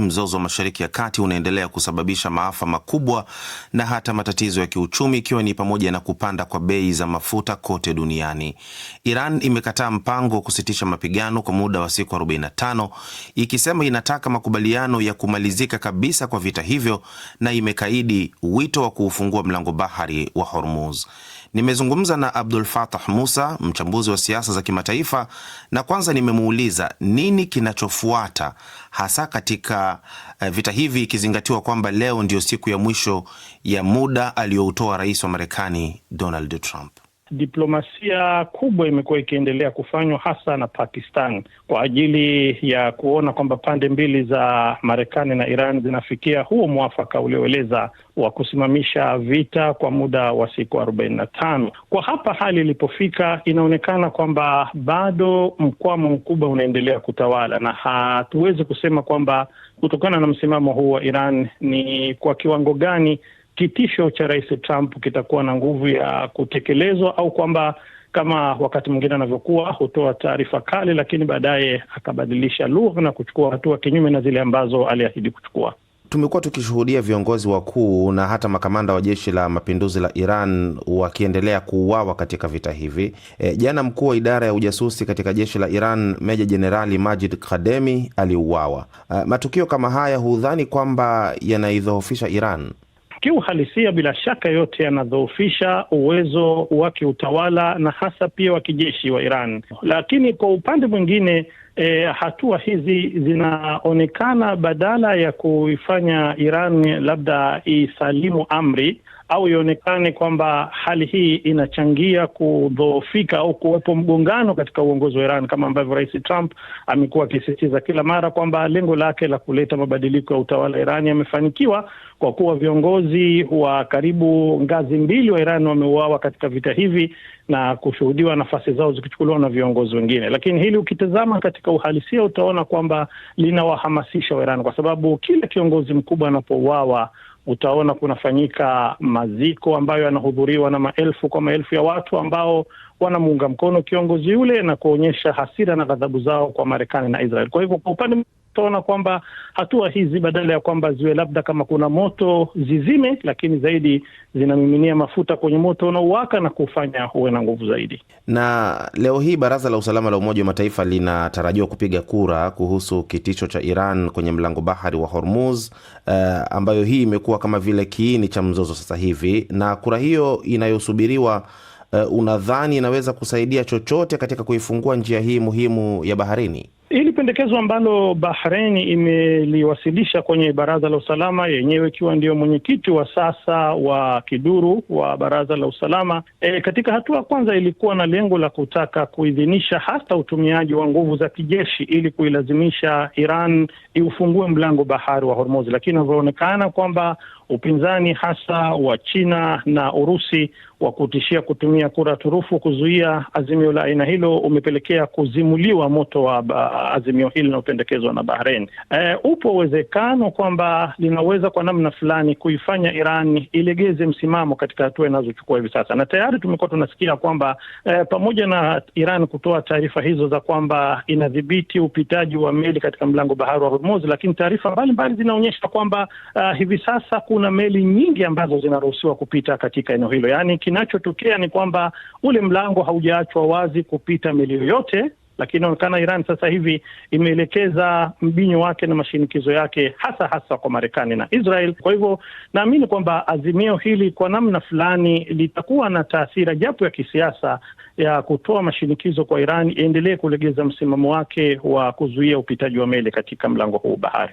Mzozo wa Mashariki ya Kati unaendelea kusababisha maafa makubwa na hata matatizo ya kiuchumi, ikiwa ni pamoja na kupanda kwa bei za mafuta kote duniani. Iran imekataa mpango wa kusitisha mapigano kwa muda wa siku 45, ikisema inataka makubaliano ya kumalizika kabisa kwa vita hivyo, na imekaidi wito wa kuufungua mlango bahari wa Hormuz. Nimezungumza na Abdul Fattah Musa, mchambuzi wa siasa za kimataifa, na kwanza nimemuuliza nini kinachofuata hasa katika vita hivi, ikizingatiwa kwamba leo ndio siku ya mwisho ya muda aliyoutoa rais wa Marekani Donald Trump. Diplomasia kubwa imekuwa ikiendelea kufanywa hasa na Pakistan kwa ajili ya kuona kwamba pande mbili za Marekani na Iran zinafikia huo mwafaka ulioeleza wa kusimamisha vita kwa muda wa siku 45. Kwa hapa hali ilipofika, inaonekana kwamba bado mkwamo mkubwa unaendelea kutawala, na hatuwezi kusema kwamba kutokana na msimamo huu wa Iran ni kwa kiwango gani kitisho cha Rais Trump kitakuwa na nguvu ya kutekelezwa, au kwamba kama wakati mwingine anavyokuwa hutoa taarifa kali lakini baadaye akabadilisha lugha na kuchukua hatua kinyume na zile ambazo aliahidi kuchukua. Tumekuwa tukishuhudia viongozi wakuu na hata makamanda wa jeshi la mapinduzi la Iran wakiendelea kuuawa katika vita hivi. Jana mkuu wa idara ya ujasusi katika jeshi la Iran, Meja Jenerali Majid Khademi, aliuawa. Matukio kama haya hudhani kwamba yanaidhoofisha Iran? Kiuhalisia, bila shaka yote yanadhoofisha uwezo wa kiutawala na hasa pia wa kijeshi wa Iran. Lakini kwa upande mwingine, hatua hizi zinaonekana badala ya kuifanya Iran labda isalimu amri au ionekane kwamba hali hii inachangia kudhoofika au kuwepo mgongano katika uongozi wa Iran, kama ambavyo Rais Trump amekuwa akisisitiza kila mara kwamba lengo lake la kuleta mabadiliko ya utawala Iran yamefanikiwa, kwa kuwa viongozi wa karibu ngazi mbili wa Iran wameuawa katika vita hivi na kushuhudiwa nafasi zao zikichukuliwa na viongozi wengine. Lakini hili ukitazama katika uhalisia utaona kwamba linawahamasisha wa Iran, kwa sababu kila kiongozi mkubwa anapouawa utaona kunafanyika maziko ambayo yanahudhuriwa na maelfu kwa maelfu ya watu ambao wanamuunga mkono kiongozi yule na kuonyesha hasira na ghadhabu zao kwa Marekani na Israel. Kwa hivyo kwa upande utaona kwamba hatua hizi badala ya kwamba ziwe labda kama kuna moto zizime, lakini zaidi zinamiminia mafuta kwenye moto unaowaka na kufanya uwe na nguvu zaidi. Na leo hii Baraza la Usalama la Umoja wa Mataifa linatarajiwa kupiga kura kuhusu kitisho cha Iran kwenye mlango bahari wa Hormuz, ambayo hii imekuwa kama vile kiini cha mzozo sasa hivi. Na kura hiyo inayosubiriwa, unadhani inaweza kusaidia chochote katika kuifungua njia hii muhimu ya baharini? Hili pendekezo ambalo Bahrain imeliwasilisha kwenye Baraza la Usalama, yenyewe ikiwa ndio mwenyekiti wa sasa wa kiduru wa Baraza la Usalama, katika hatua ya kwanza ilikuwa na lengo la kutaka kuidhinisha hata utumiaji wa nguvu za kijeshi ili kuilazimisha Iran iufungue mlango bahari wa Hormuz. Lakini inavyoonekana kwamba upinzani hasa wa China na Urusi wa kutishia kutumia kura turufu kuzuia azimio la aina hilo umepelekea kuzimuliwa moto wa azimio hili linalopendekezwa na Bahrain. Upo uwezekano kwamba linaweza kwa namna fulani kuifanya Iran ilegeze msimamo katika hatua inazochukua hivi sasa. Na tayari tumekuwa tunasikia kwamba pamoja na Iran kutoa taarifa hizo za kwamba inadhibiti upitaji wa meli katika mlango bahari wa Hormuz, lakini taarifa mbalimbali zinaonyesha kwamba hivi sasa kuna meli nyingi ambazo zinaruhusiwa kupita katika eneo hilo. Yaani kinachotokea ni kwamba ule mlango haujaachwa wazi kupita meli yoyote, lakini inaonekana Iran sasa hivi imeelekeza mbinyo wake na mashinikizo yake hasa kwa Marekani na Israel. Kwa hivyo naamini kwamba azimio hili kwa namna fulani litakuwa na taathira japo ya kisiasa ya kutoa mashinikizo kwa Iran iendelee kulegeza msimamo wake wa kuzuia upitaji wa meli katika mlango huu bahari.